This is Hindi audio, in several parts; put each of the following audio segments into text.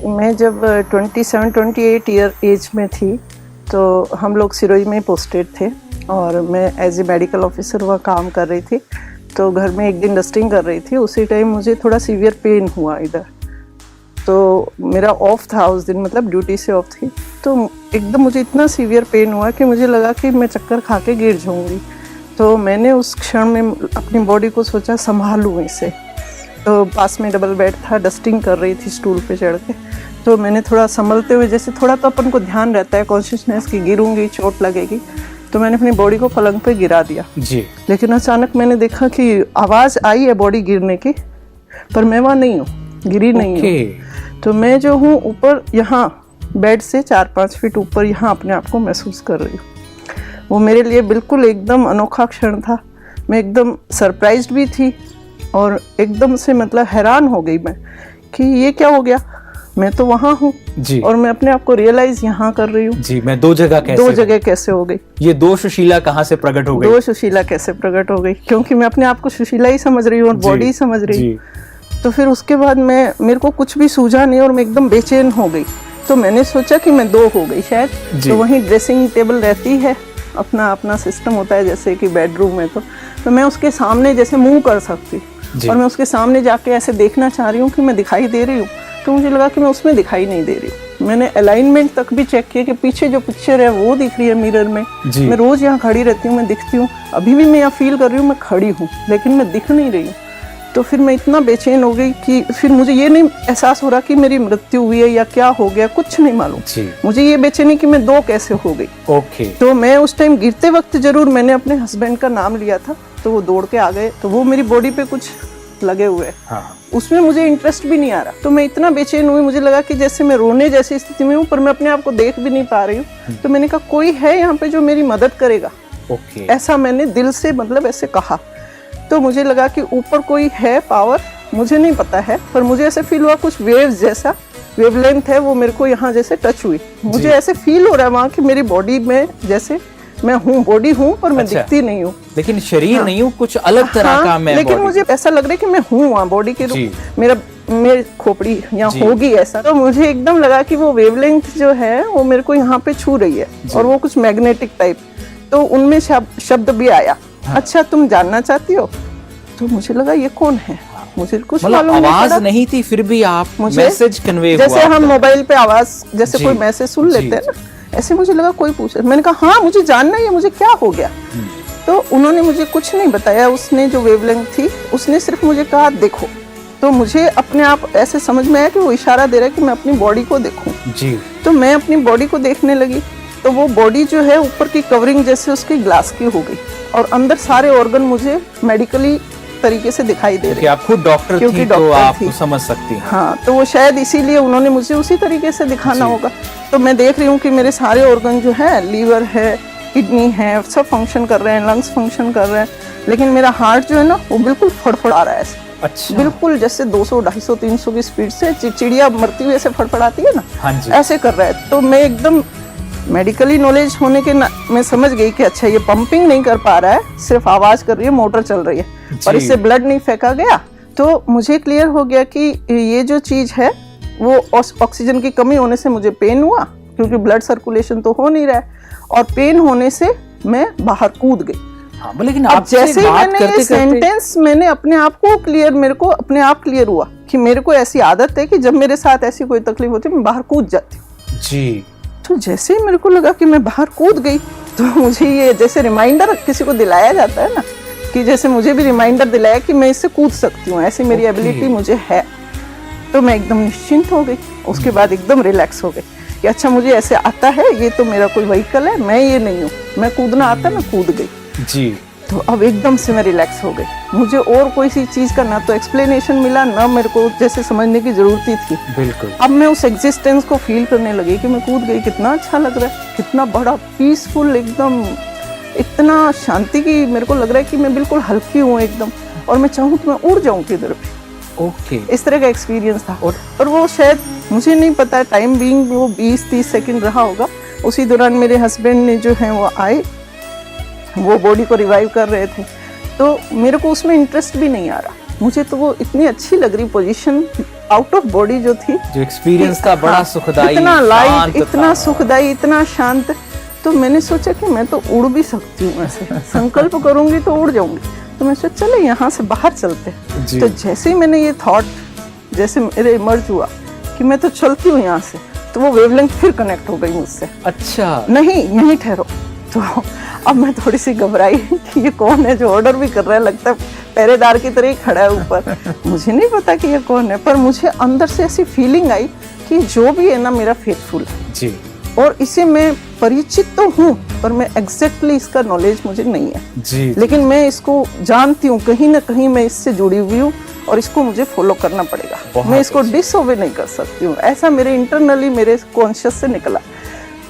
मैं जब 27-28 ईयर एज में थी तो हम लोग सिरोही में पोस्टेड थे और मैं एज ए मेडिकल ऑफिसर वहाँ काम कर रही थी। तो घर में एक दिन डस्टिंग कर रही थी, उसी टाइम मुझे थोड़ा सीवियर पेन हुआ इधर। तो मेरा ऑफ था उस दिन, मतलब ड्यूटी से ऑफ थी। तो एकदम मुझे इतना सीवियर पेन हुआ कि मुझे लगा कि मैं चक्कर खा के गिर जाऊँगी। तो मैंने उस क्षण में अपनी बॉडी को सोचा संभालूँ इसे। तो पास में डबल बेड था, डस्टिंग कर रही थी स्टूल पे चढ़ के। तो मैंने थोड़ा संभलते हुए, जैसे थोड़ा तो अपन को ध्यान रहता है कॉन्शियसनेस की, गिरूंगी चोट लगेगी, तो मैंने अपनी बॉडी को पलंग पे गिरा दिया जी। लेकिन अचानक मैंने देखा कि आवाज़ आई है बॉडी गिरने की, पर मैं वहाँ नहीं हूँ, गिरी नहीं हूँ। तो मैं जो हूँ ऊपर, यहाँ बेड से 4-5 फीट ऊपर, यहाँ अपने आप को महसूस कर रही हूँ। वो मेरे लिए बिल्कुल एकदम अनोखा क्षण था। मैं एकदम सरप्राइज्ड भी थी और एकदम से मतलब हैरान हो गई मैं कि ये क्या हो गया, मैं तो वहाँ हूँ और मैं अपने आप को रियलाइज यहाँ कर रही हूँ जी। मैं दो जगह कैसे हो गई, ये दो सुशीला कहाँ से प्रकट हो गई, दो सुशीला कैसे प्रकट हो गई, क्योंकि मैं अपने आप को सुशीला ही समझ रही हूँ और बॉडी ही समझ रही हूँ। तो फिर उसके बाद मेरे को कुछ भी सूझा नहीं और मैं एकदम बेचैन हो गई। तो मैंने सोचा कि मैं दो हो गई शायद। तो वहीं ड्रेसिंग टेबल रहती है, अपना अपना सिस्टम होता है, जैसे कि बेडरूम में। तो मैं उसके सामने जैसे मूव कर सकती और मैं उसके सामने जाके ऐसे देखना चाह रही हूँ कि मैं दिखाई दे रही हूँ। तो मुझे लगा कि मैं उसमें दिखाई नहीं दे रही हूँ। मैंने अलाइनमेंट तक भी चेक किया कि पीछे जो पिक्चर है वो दिख रही है मिरर में। मैं रोज यहाँ खड़ी रहती हूँ, मैं दिखती हूँ, अभी भी मैं यहाँ फील कर रही हूँ मैं खड़ी हूँ, लेकिन मैं दिख नहीं रही हूँ। तो फिर मैं इतना बेचैन हो गई कि फिर मुझे ये नहीं एहसास हो रहा कि मेरी मृत्यु हुई है या क्या हो गया, कुछ नहीं मालूम। मुझे ये बेचैनी कि मैं दो कैसे हो गई। तो मैं उस टाइम गिरते वक्त जरूर मैंने अपने हस्बैंड का नाम लिया था, तो वो दौड़ के आ गए। तो वो मेरी बॉडी पे कुछ लगे हुए, उसमें मुझे इंटरेस्ट भी नहीं आ रहा। तो मैं इतना बेचैन हुई, मुझे लगा कि जैसे मैं रोने जैसी स्थिति में हूँ, पर मैं अपने आप को देख भी नहीं पा रही हूँ। तो मैंने कहा कोई है यहाँ पे जो मेरी मदद करेगा। ऐसा मैंने दिल से मतलब ऐसे कहा। तो मुझे लगा कि ऊपर कोई है पावर, मुझे नहीं पता है, पर मुझे ऐसे फील हुआ कुछ वेव्स जैसा, वेवलेंथ है वो मेरे को यहाँ जैसे टच हुई। मुझे ऐसे फील हो रहा है वहाँ कि मेरी बॉडी में जैसे मैं हूँ, बॉडी हूँ, पर मैं दिखती नहीं हूँ, लेकिन शरीर नहीं हूँ, कुछ अलग तरह का मैं, लेकिन मुझे ऐसा लग रहा है कि मैं हूँ वहाँ बॉडी के रूप, मेरी खोपड़ी यहाँ होगी ऐसा। तो मुझे एकदम लगा कि वो वेवलेंथ जो है वो मेरे को यहाँ पे छू रही है और वो कुछ मैग्नेटिक टाइप। तो उनमें शब्द भी आया, अच्छा तुम जानना चाहती हो। तो मुझे लगा ये कौन है, मुझे कुछ मालूम आवाज नहीं थी, फिर भी आप मैसेज कन्वे हुआ, जैसे हम मोबाइल पे आवाज जैसे कोई मैसेज सुन लेते हैं ना, ऐसे मुझे लगा कोई पूछे। मैंने कहा हाँ मुझे जानना है, मुझे क्या हो गया। तो उन्होंने मुझे कुछ नहीं बताया, उसने जो वेवलेंथ थी उसने सिर्फ मुझे कहा देखो। तो मुझे अपने आप ऐसे समझ में आया कि वो इशारा दे रहा है कि मैं अपनी बॉडी को देखूं जी। तो मैं अपनी बॉडी को देखने लगी। तो वो बॉडी जो है ऊपर की कवरिंग जैसे उसकी ग्लास की हो गई और अंदर सारे ऑर्गन मुझे मेडिकली तरीके से दिखाई दे रहे। आप खुद डॉक्टर थी तो आप समझ सकती हैं। हाँ, तो वो शायद इसीलिए उन्होंने मुझे उसी तरीके से दिखाना होगा। तो मैं देख रही हूँ कि मेरे सारे ऑर्गन जो है, लीवर है, किडनी है, सब फंक्शन कर रहे हैं, लंग्स फंक्शन कर रहे हैं, लेकिन मेरा हार्ट जो है ना वो बिल्कुल फड़फड़ा रहा है। अच्छा। बिल्कुल जैसे 200, 250, 300 की स्पीड से चिड़िया मरती हुई ऐसे फड़फड़ाती है ना, ऐसे कर रहा है। तो मैं एकदम मेडिकली नॉलेज होने के मैं समझ गई कि अच्छा ये पंपिंग नहीं कर पा रहा है, सिर्फ आवाज कर रही है, मोटर चल रही है, और इससे ब्लड नहीं फेंका गया। तो मुझे क्लियर हो गया कि ये जो चीज है वो ऑक्सीजन की कमी होने से मुझे पेन हुआ, क्योंकि ब्लड सर्कुलेशन तो हो नहीं रहा है, और पेन होने से मैं बाहर कूद गई। हाँ, लेकिन आप जैसे ही मैंने ये सेंटेंस मैंने अपने आप को क्लियर, मेरे को अपने आप क्लियर हुआ कि मेरे को ऐसी आदत है कि जब मेरे साथ ऐसी कोई तकलीफ होती है मैं बाहर कूद जाती हूँ जी। तो जैसे ही मेरे को लगा कि मैं बाहर कूद गई, तो मुझे ये जैसे रिमाइंडर किसी को दिलाया जाता है ना, कि जैसे मुझे भी रिमाइंडर दिलाया कि मैं इससे कूद सकती हूँ, ऐसी मेरी एबिलिटी मुझे है। तो मैं एकदम निश्चिंत हो गई। उसके बाद एकदम रिलैक्स हो गई कि अच्छा मुझे ऐसे आता है, ये तो मेरा कोई व्हीकल है, मैं ये नहीं हूँ, मैं कूदना आता, मैं कूद गई जी। तो अब एकदम से मैं रिलैक्स हो गई। मुझे और कोई सी चीज का ना तो एक्सप्लेनेशन मिला, ना मेरे को जैसे समझने की जरूरत ही थी। बिल्कुल। अब मैं उस एग्जिस्टेंस को फील करने लगी कि मैं कूद गई, कितना अच्छा लग रहा है, कितना बड़ा पीसफुल, एकदम इतना शांति की मेरे को लग रहा है कि मैं बिल्कुल हल्की हूँ एकदम, और मैं चाहूँ तो मैं उड़ जाऊँ किधर पे। इस तरह का एक्सपीरियंस था। और वो शायद मुझे नहीं पता टाइम बीइंग वो 20-30 सेकेंड रहा होगा। उसी दौरान मेरे हस्बैंड ने जो है वो आए, वो बॉडी को रिवाइव कर रहे थे, तो मेरे को उसमें इंटरेस्ट भी नहीं आ रहा। मुझे तो वो इतनी अच्छी लग रही पोजीशन, आउट ऑफ बॉडी जो थी, जो एक्सपीरियंस था बड़ा सुखदाई, इतना लाइट, शांत इतना था। सुखदाई, इतना शांत। तो मैंने सोचा कि मैं तो उड़ भी सकती हूँ ऐसे, संकल्प करूंगी तो उड़ जाऊंगी। तो मैं सोचा चले यहाँ से बाहर चलते हैं। जी। तो जैसे ही मैंने ये थॉट जैसे मेरे इमर्ज हुआ कि मैं तो चलती हूँ यहाँ से, तो वो वेवलेंथ फिर कनेक्ट हो गई मुझसे। अच्छा, नहीं यहीं ठहरो। तो अब मैं थोड़ी सी घबराई कि ये कौन है जो ऑर्डर भी कर रहा है, लगता है पहरेदार की तरह ही खड़ा है ऊपर। मुझे नहीं पता कि ये कौन है, पर मुझे अंदर से ऐसी फीलिंग आई कि जो भी है ना मेरा फेथफुल है जी और इसे मैं परिचित तो हूँ, पर मैं एग्जैक्टली इसका नॉलेज मुझे नहीं है जी। लेकिन मैं इसको जानती हूँ, कहीं ना कहीं मैं इससे जुड़ी हुई हूँ और इसको मुझे फॉलो करना पड़ेगा। मैं इसको डिसओबे नहीं कर सकती हूँ, ऐसा मेरे इंटरनली मेरे कॉन्शियस से निकला।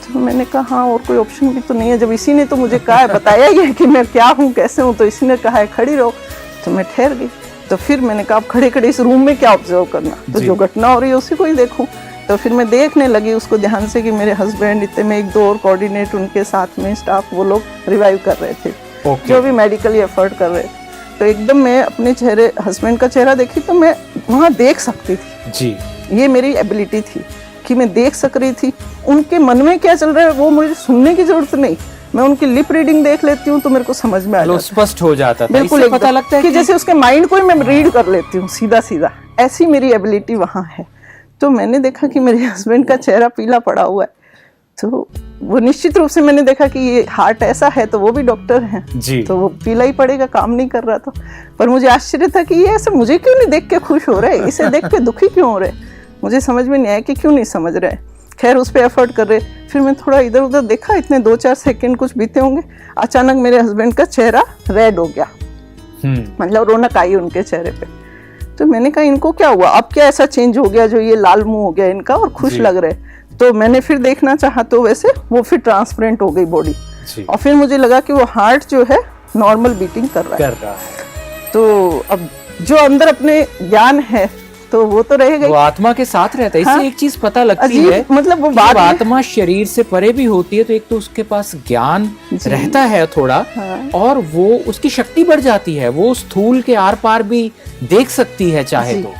तो मैंने कहा हाँ और कोई ऑप्शन भी तो नहीं है, जब इसी ने तो मुझे कहा है, बताया ही है कि मैं क्या हूँ कैसे हूँ, तो इसी ने कहा है खड़ी रहो। तो मैं ठहर गई। तो फिर मैंने कहा अब खड़े खड़े इस रूम में क्या ऑब्जर्व करना, तो जो घटना हो रही है उसी को ही देखूं। तो फिर मैं देखने लगी उसको ध्यान से कि मेरे हस्बैंड, इतने में 1-2 और कोऑर्डिनेट उनके साथ में स्टाफ, वो लोग रिवाइव कर रहे थे, जो भी मेडिकली एफर्ट कर रहे थे। तो एकदम मैं अपने चेहरे, हस्बैंड का चेहरा देखी तो मैं वहाँ देख सकती थी जी। ये मेरी एबिलिटी थी कि मैं देख सक रही थी उनके मन में क्या चल रहा है, वो मुझे सुनने की जरूरत नहीं, मैं उनकी लिप रीडिंग देख लेती हूँ तो मेरे को समझ में आ जाता है, स्पष्ट हो जाता था। बिल्कुल पता लगता है कि जैसे उसके माइंड को ही मैं रीड कर लेती हूँ सीधा सीधा, ऐसी मेरी एबिलिटी वहाँ है। तो मैंने देखा कि मेरे हस्बैंड का चेहरा पीला पड़ा हुआ है, तो वो निश्चित रूप से मैंने देखा कि ये हार्ट ऐसा है, तो वो भी डॉक्टर हैं जी, तो वो पीला ही पड़ेगा, काम नहीं कर रहा था। पर मुझे आश्चर्य था कि ये ऐसे मुझे क्यों नहीं देख के खुश हो रहा है, इसे देख के दुखी क्यों हो रहे, मुझे समझ में नहीं आया कि क्यों नहीं समझ रहे। खैर उस पर एफर्ट कर रहे। फिर मैं थोड़ा इधर उधर देखा, इतने 2-4 सेकंड कुछ बीते होंगे, अचानक मेरे हस्बैंड का चेहरा रेड हो गया, मतलब रौनक आई उनके चेहरे पे। तो मैंने कहा इनको क्या हुआ, अब क्या ऐसा चेंज हो गया जो ये लाल मुंह हो गया इनका और खुश लग रहे। तो मैंने फिर देखना चाहा तो वैसे वो फिर ट्रांसपेरेंट हो गई बॉडी, और फिर मुझे लगा कि वो हार्ट जो है नॉर्मल बीटिंग कर रहा है। तो अब जो अंदर अपने ज्ञान है तो वो तो रहेगा, वो आत्मा के साथ रहता है। इससे एक चीज पता लगती है, मतलब वो बात आत्मा शरीर से परे भी होती है, तो एक तो उसके पास ज्ञान रहता है थोड़ा, और वो उसकी शक्ति बढ़ जाती है, वो स्थूल के आर पार भी देख सकती है चाहे तो।